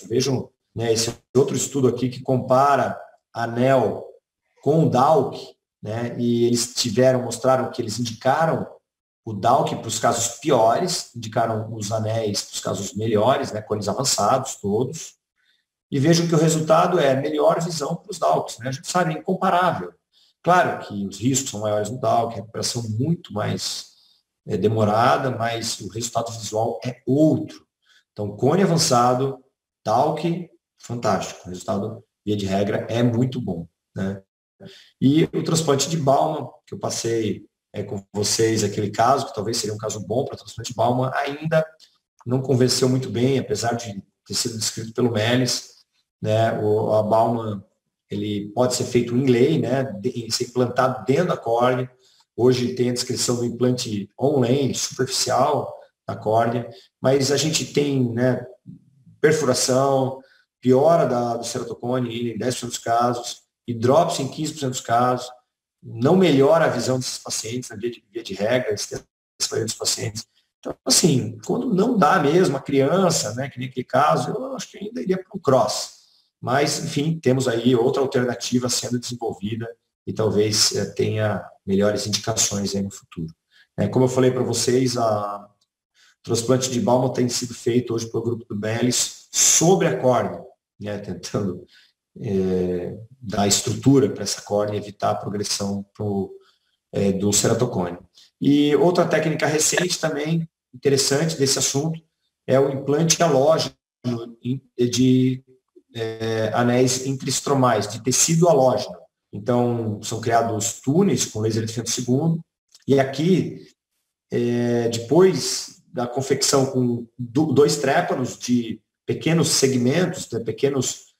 Vejam, né, esse outro estudo aqui que compara anel com o DALK, né, e eles mostraram que eles indicaram o DALK para os casos piores, indicaram os anéis para os casos melhores, né, cones avançados todos, e vejam que o resultado é melhor visão para os DALKs, né, a gente sabe, é incomparável. Claro que os riscos são maiores no DALK, a recuperação muito mais demorada, mas o resultado visual é outro. Então, cone avançado, DALK, fantástico. O resultado, via de regra, é muito bom. Né? E o transplante de Baumann, que eu passei com vocês aquele caso, que talvez seria um caso bom para transplante de Baumann, ainda não convenceu muito bem, apesar de ter sido descrito pelo Melis. Né? A Baumann, ele pode ser feito em lei, né? Ser implantado dentro da córnea. Hoje tem a descrição do implante on-lane, superficial da córnea, mas a gente tem, né, perfuração, piora do ceratocone em 10% dos casos, e drops em 15% dos casos, não melhora a visão desses pacientes, na via de regra, esse dos pacientes. Então, assim, quando não dá mesmo a criança, né, que nem aquele caso, eu acho que ainda iria para o cross. Mas, enfim, temos aí outra alternativa sendo desenvolvida e talvez tenha melhores indicações aí no futuro. Como eu falei para vocês, o transplante de Baumann tem sido feito hoje pelo grupo do Melis sobre a córnea, né, tentando dar estrutura para essa córnea e evitar a progressão do ceratocone. E outra técnica recente também, interessante desse assunto, é o implante halógeno de anéis intraestromais, de tecido halógeno. Então, são criados túneis com laser de fento segundo, e aqui, depois da confecção com 2 trépanos de pequenos segmentos, né, pequenos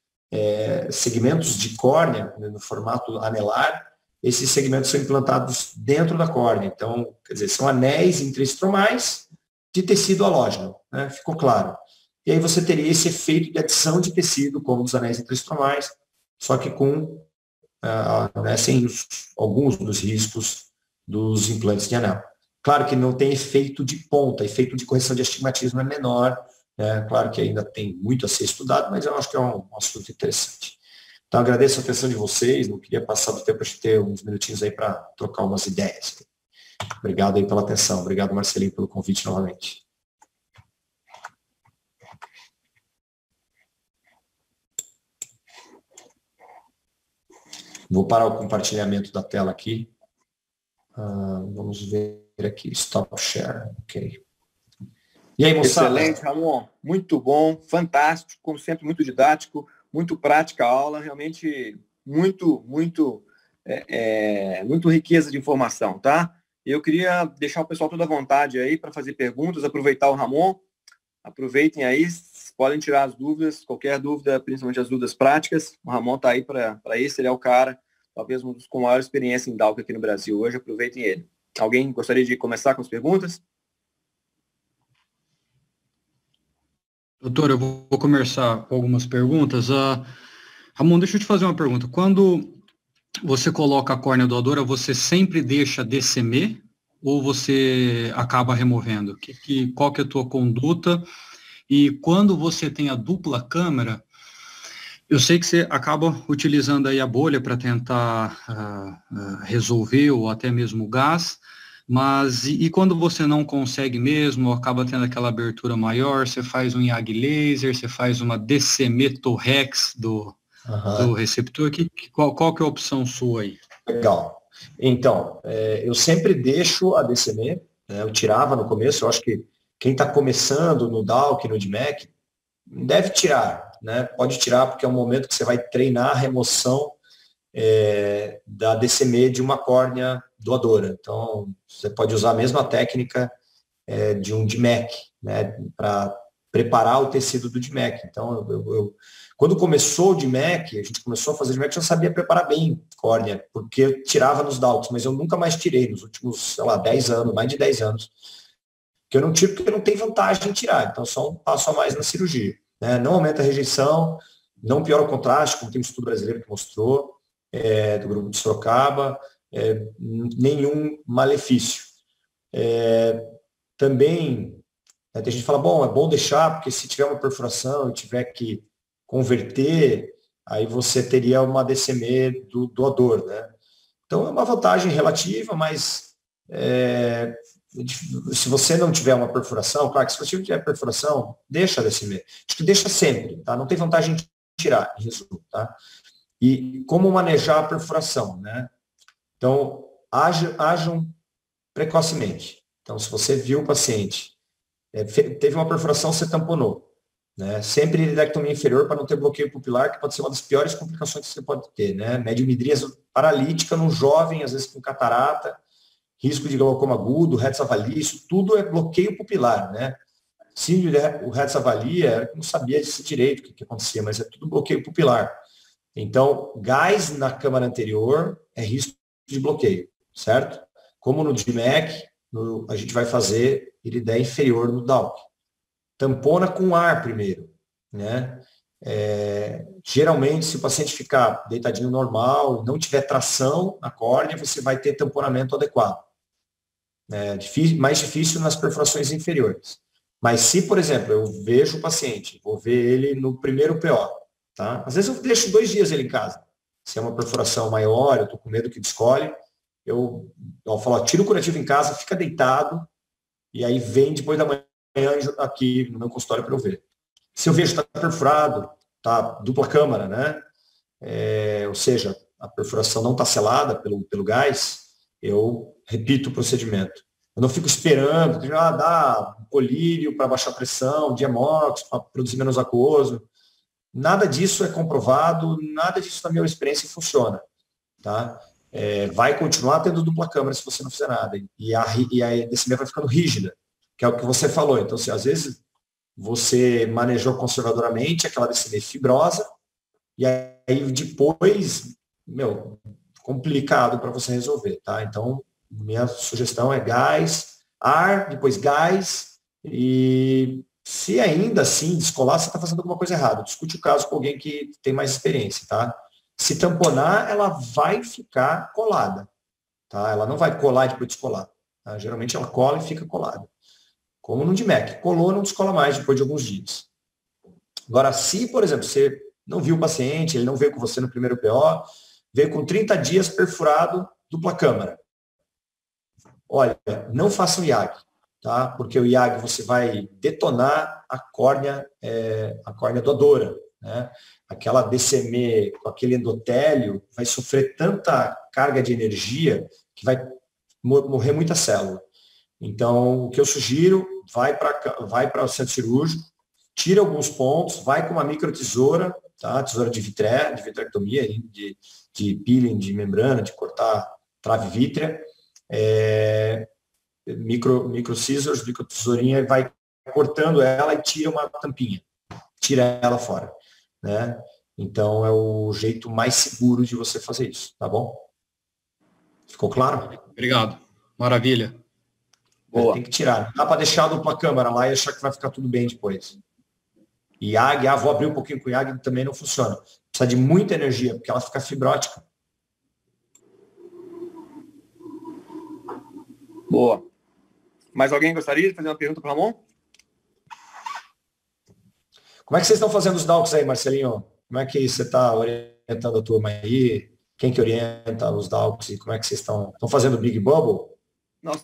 segmentos de córnea, né, no formato anelar, esses segmentos são implantados dentro da córnea. Então, quer dizer, são anéis intraestromais de tecido halógeno, né, ficou claro. E aí você teria esse efeito de adição de tecido, como dos anéis intraestromais, só que com sem alguns dos riscos dos implantes de anel. Claro que não tem efeito de ponta, efeito de correção de astigmatismo é menor, claro que ainda tem muito a ser estudado, mas eu acho que é um assunto interessante. Então, agradeço a atenção de vocês, não queria passar do tempo, a gente ter uns minutinhos aí para trocar umas ideias. Obrigado aí pela atenção, obrigado, Marcelinho, pelo convite novamente. Vou parar o compartilhamento da tela aqui. Vamos ver aqui, stop share, ok. E aí, moçada? Excelente, Ramon. Muito bom, fantástico, como sempre, muito didático, muito prática a aula, realmente muito riqueza de informação, tá? Eu queria deixar o pessoal todo à vontade aí para fazer perguntas, aproveitar o Ramon, aproveitem aí, podem tirar as dúvidas, qualquer dúvida, principalmente as dúvidas práticas, o Ramon está aí para isso, ele é o cara, talvez um dos com maior experiência em DALK aqui no Brasil hoje, aproveitem ele. Alguém gostaria de começar com as perguntas? Doutor, eu vou começar com algumas perguntas. Ramon, deixa eu te fazer uma pergunta. Quando você coloca a córnea doadora, você sempre deixa descemer ou você acaba removendo? Qual que é a tua conduta? E quando você tem a dupla câmera, eu sei que você acaba utilizando aí a bolha para tentar resolver ou até mesmo o gás, mas e quando você não consegue mesmo, acaba tendo aquela abertura maior, você faz um YAG laser, você faz uma DCM-Torrex do receptor, qual que é a opção sua aí? Legal. Então, eu sempre deixo a DCM, né, eu tirava no começo, eu acho que quem está começando no DALK, no DMEC, deve tirar, né? Pode tirar, porque é um momento que você vai treinar a remoção da DCM de uma córnea doadora. Então, você pode usar a mesma técnica de um DMEC, né, para preparar o tecido do DMEC. Então, quando começou o DMEC, a gente começou a fazer DMEC, eu já sabia preparar bem córnea, porque eu tirava nos DALCs, mas eu nunca mais tirei nos últimos, sei lá, 10 anos, mais de 10 anos, que eu não tiro porque não tem vantagem em tirar, então só um passo a mais na cirurgia. Né? Não aumenta a rejeição, não piora o contraste, como tem um estudo brasileiro que mostrou, do grupo de Sorocaba, nenhum malefício. Também, tem gente que fala, bom, é bom deixar, porque se tiver uma perfuração e tiver que converter, aí você teria uma DCME do doador, né? Então é uma vantagem relativa, mas se você não tiver uma perfuração, claro que se você tiver perfuração, deixa a DCME. Acho que deixa sempre, tá? Não tem vantagem de tirar, em resumo, tá? E como manejar a perfuração, né? Então, ajam precocemente. Então, se você viu o paciente, teve uma perfuração, você tamponou. Né? Sempre iridectomia inferior para não ter bloqueio pupilar, que pode ser uma das piores complicações que você pode ter. Né? Mediomidríase paralítica num jovem, às vezes com catarata, risco de glaucoma agudo, Hertz-Avali, isso tudo é bloqueio pupilar. Né? Sim, o Hertz-Avali, eu não sabia disso direito o que acontecia, mas é tudo bloqueio pupilar. Então, gás na câmara anterior é risco de bloqueio, certo? Como no DMEC, a gente vai fazer irideia inferior no DALC. Tampona com ar primeiro, né? Geralmente, se o paciente ficar deitadinho normal, não tiver tração na córnea, você vai ter tamponamento adequado. Mais difícil nas perfurações inferiores. Mas se, por exemplo, eu vejo o paciente, vou ver ele no primeiro PO, tá? Às vezes eu deixo 2 dias ele em casa. Se é uma perfuração maior, eu estou com medo que descolhe, eu falo, tira o curativo em casa, fica deitado, e aí vem depois da manhã aqui no meu consultório para eu ver. Se eu vejo que está perfurado, está dupla câmara, né? Ou seja, a perfuração não está selada pelo gás, eu repito o procedimento. Eu não fico esperando, dá um colírio para baixar a pressão, Diamox para produzir menos aquoso. Nada disso é comprovado, nada disso na minha experiência funciona. Tá? Vai continuar tendo dupla câmara se você não fizer nada. E a DCME vai ficando rígida, que é o que você falou. Então, assim, às vezes, você manejou conservadoramente aquela DCME fibrosa, e aí depois, complicado para você resolver. Tá? Então, minha sugestão é gás, ar, depois gás, e se ainda assim descolar, você está fazendo alguma coisa errada. Discute o caso com alguém que tem mais experiência, tá? Se tamponar, ela vai ficar colada, tá? Ela não vai colar e depois descolar. Tá? Geralmente ela cola e fica colada. Como no DMEC. Colou, não descola mais depois de alguns dias. Agora, se, por exemplo, você não viu o paciente, ele não veio com você no primeiro PO, veio com 30 dias perfurado, dupla câmara. Olha, não faça um IAG, tá? Porque o IAG você vai detonar a córnea doadora, né? Aquela DCME com aquele endotélio vai sofrer tanta carga de energia que vai morrer muita célula. Então, o que eu sugiro, vai para o centro cirúrgico, tira alguns pontos, vai com uma microtesoura, tá? Tesoura de vitrectomia, de peeling de membrana, de cortar trave vítrea, micro scissors, micro tesourinha, vai cortando ela e tira uma tampinha, tira ela fora, né? Então é o jeito mais seguro de você fazer isso, tá bom? Ficou claro? Obrigado. Maravilha. Boa. Tem que tirar. Não dá para deixar a dupla câmara lá e achar que vai ficar tudo bem depois. E IAG, vou abrir um pouquinho com o IAG, também não funciona. Precisa de muita energia, porque ela fica fibrótica. Boa. Mais alguém gostaria de fazer uma pergunta para o Ramon? Como é que vocês estão fazendo os DALCs aí, Marcelinho? Como é que você está orientando a turma aí? Quem que orienta os DALCs e como é que vocês estão fazendo o Big Bubble?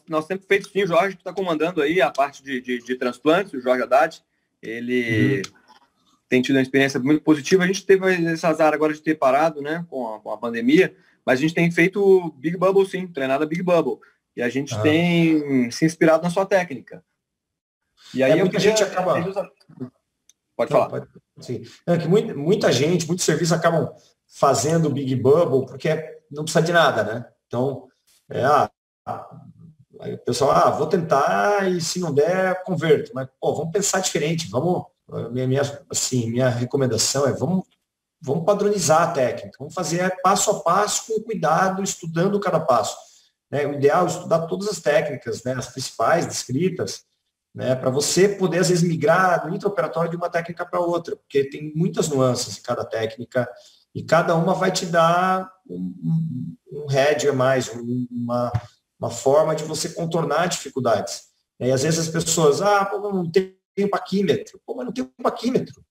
Nós temos feito sim, o Jorge está comandando aí a parte de transplantes, o Jorge Haddad. Ele tem tido uma experiência muito positiva. A gente teve esse azar agora de ter parado, né, com a pandemia, mas a gente tem feito Big Bubble sim, treinado a Big Bubble. E a gente tem se inspirado na sua técnica. E aí muita gente acaba... Pode falar. Sim. Que muita gente, muitos serviços acabam fazendo Big Bubble porque não precisa de nada, né? Então, Aí o pessoal, vou tentar e se não der, converto. Mas, vamos pensar diferente, vamos, minha recomendação é vamos padronizar a técnica, vamos fazer passo a passo com cuidado, estudando cada passo. Né? O ideal é estudar todas as técnicas, né, as principais descritas, né, para você poder, às vezes, migrar no intraoperatório de uma técnica para outra, porque tem muitas nuances em cada técnica e cada uma vai te dar um head a mais, uma forma de você contornar dificuldades. E às vezes as pessoas, não tem paquímetro. Mas não tem paquímetro.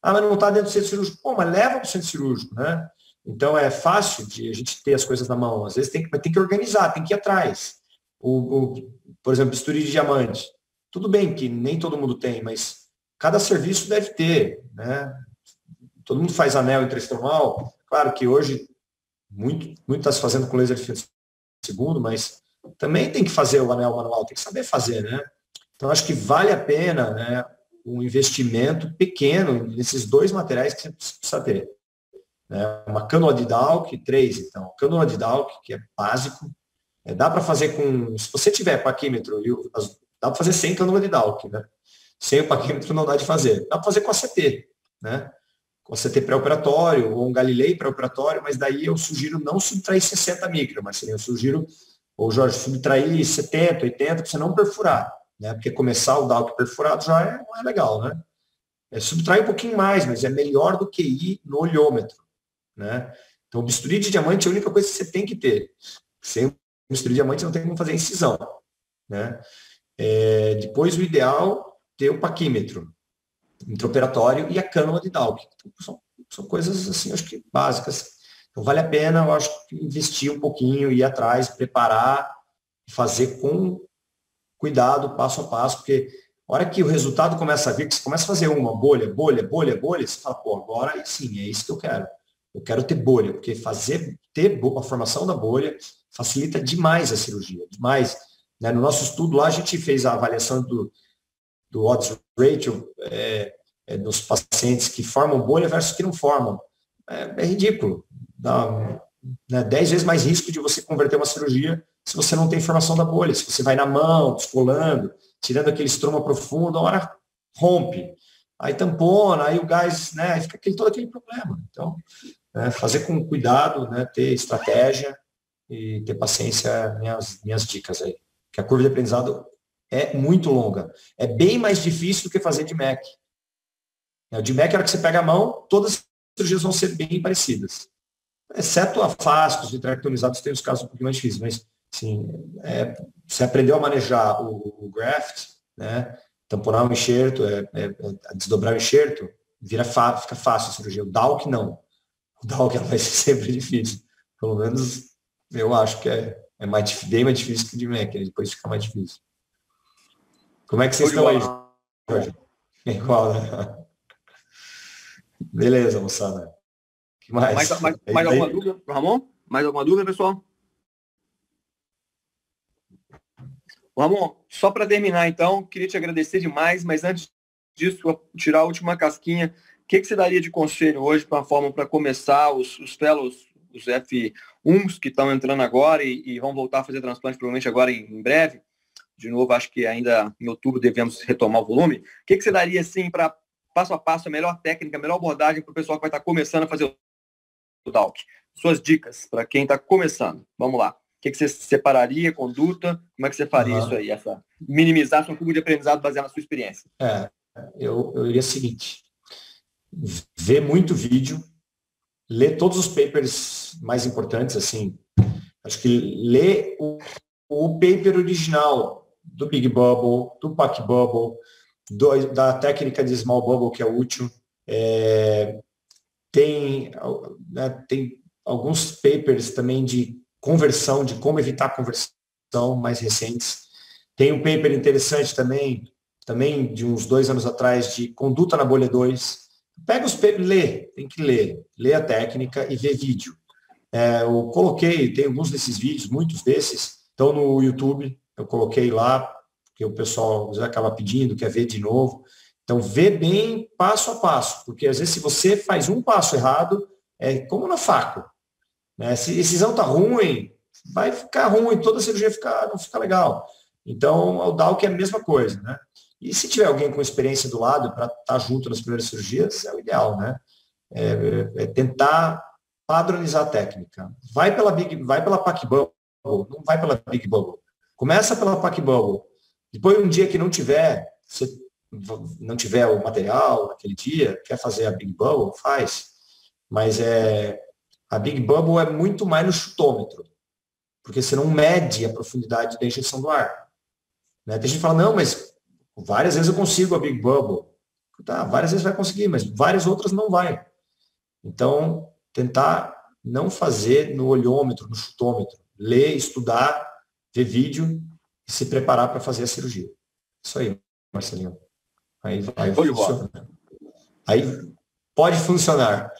Mas não está dentro do centro cirúrgico. Mas leva para o centro cirúrgico, né? Então é fácil de a gente ter as coisas na mão. Às vezes tem que organizar, tem que ir atrás. Por exemplo, bisturi de diamante. Tudo bem que nem todo mundo tem, mas cada serviço deve ter, né? Todo mundo faz anel intraestromal. Claro que hoje muito está se fazendo com laser de segundo, mas também tem que fazer o anel manual, tem que saber fazer, né? Então acho que vale a pena, né, um investimento pequeno nesses dois materiais que você precisa ter. Né? Uma cânula de Dowk, 3, então. Cânula de Dowk, que é básico. Dá para fazer com, se você tiver paquímetro, dá para fazer sem cânula de Dowk, né? Sem o paquímetro não dá de fazer. Dá para fazer com a CT, né? Com a CT pré-operatório, ou um Galilei pré-operatório, mas daí eu sugiro não subtrair 60 micra, Marcelinho. Eu sugiro, ou Jorge, subtrair 70, 80, para você não perfurar, né? Porque começar o Dowk perfurado já não é legal, né? Subtrai um pouquinho mais, mas é melhor do que ir no olhômetro, né? Então, o bisturi de diamante é a única coisa que você tem que ter. Sem o bisturi de diamante, não tem como fazer incisão, né? Depois, o ideal, ter o paquímetro intraoperatório e a cânula de Dowk. Então, são coisas, assim, acho que básicas. Então, vale a pena, eu acho, investir um pouquinho, ir atrás, preparar, fazer com cuidado, passo a passo, porque a hora que o resultado começa a vir, que você começa a fazer uma bolha, você fala, agora sim, é isso que eu quero. Eu quero ter bolha, porque ter a formação da bolha facilita demais a cirurgia, demais. Né? No nosso estudo lá, a gente fez a avaliação do odds ratio dos pacientes que formam bolha versus que não formam. É ridículo. Dá 10 vezes mais risco de você converter uma cirurgia se você não tem formação da bolha, se você vai na mão, descolando, tirando aquele estroma profundo, a hora rompe. Aí tampona, aí o gás, né, aí fica todo aquele problema. Então, fazer com cuidado, né, ter estratégia e ter paciência, minhas dicas aí. Que a curva de aprendizado é muito longa. É bem mais difícil do que fazer de MEC. O de MEC, a hora que você pega a mão, todas as cirurgias vão ser bem parecidas. Exceto afásicos, vitrectomizados, tem os casos um pouquinho mais difíceis, mas sim, você aprendeu a manejar o graft, né, tamponar o enxerto, desdobrar o enxerto, fica fácil a cirurgia. O Dowk não. O Dowk vai ser sempre difícil. Pelo menos eu acho que é bem mais difícil que o de MEC, depois fica mais difícil. Como é que vocês estão aí, Jorge? É igual, né? Beleza, moçada. O que mais? Mais alguma dúvida, Ramon? Mais alguma dúvida, pessoal? Ramon, só para terminar, então, queria te agradecer demais, mas antes disso, tirar a última casquinha, o que você daria de conselho hoje para começar os fellows, os F1s que estão entrando agora e vão voltar a fazer transplante provavelmente agora em breve? De novo, acho que ainda em outubro devemos retomar o volume. O que você daria, assim, para passo a passo, a melhor técnica, a melhor abordagem para o pessoal que vai estar começando a fazer o Dowk? Suas dicas para quem está começando. Vamos lá. O que você separaria, conduta? Como é que você faria isso aí? Minimizar sua curva de aprendizado baseada na sua experiência. Eu iria o seguinte. Ver muito vídeo, ler todos os papers mais importantes, assim. Acho que ler o paper original do Big Bubble, do Pack Bubble, da técnica de Small Bubble, que é útil. Tem alguns papers também de conversão, de como evitar a conversão, mais recentes. Tem um paper interessante também de uns 2 anos atrás, de conduta na bolha 2. Pega os papers, tem que ler a técnica e ver vídeo. Eu coloquei, tem alguns desses vídeos, muitos desses, estão no YouTube, eu coloquei lá, porque o pessoal já acaba pedindo, quer ver de novo. Então, vê bem passo a passo, porque às vezes se você faz um passo errado, é como na faca. Né? Se a decisão está ruim, vai ficar ruim, toda a cirurgia não fica legal. Então, o DALC é a mesma coisa, né? E se tiver alguém com experiência do lado para estar junto nas primeiras cirurgias, é o ideal, né? É tentar padronizar a técnica. Vai pela Pac Bubble, não vai pela Big Bubble. Começa pela Pac Bubble. Depois, um dia que não tiver o material naquele dia, quer fazer a Big Bubble, faz. Mas a Big Bubble é muito mais no chutômetro, porque você não mede a profundidade da injeção do ar. Né? Tem gente que fala, não, mas várias vezes eu consigo a Big Bubble. Tá, várias vezes vai conseguir, mas várias outras não vai. Então, tentar não fazer no olhômetro, no chutômetro. Ler, estudar, ver vídeo e se preparar para fazer a cirurgia. Isso aí, Marcelinho. Aí vai funcionar. Aí pode funcionar.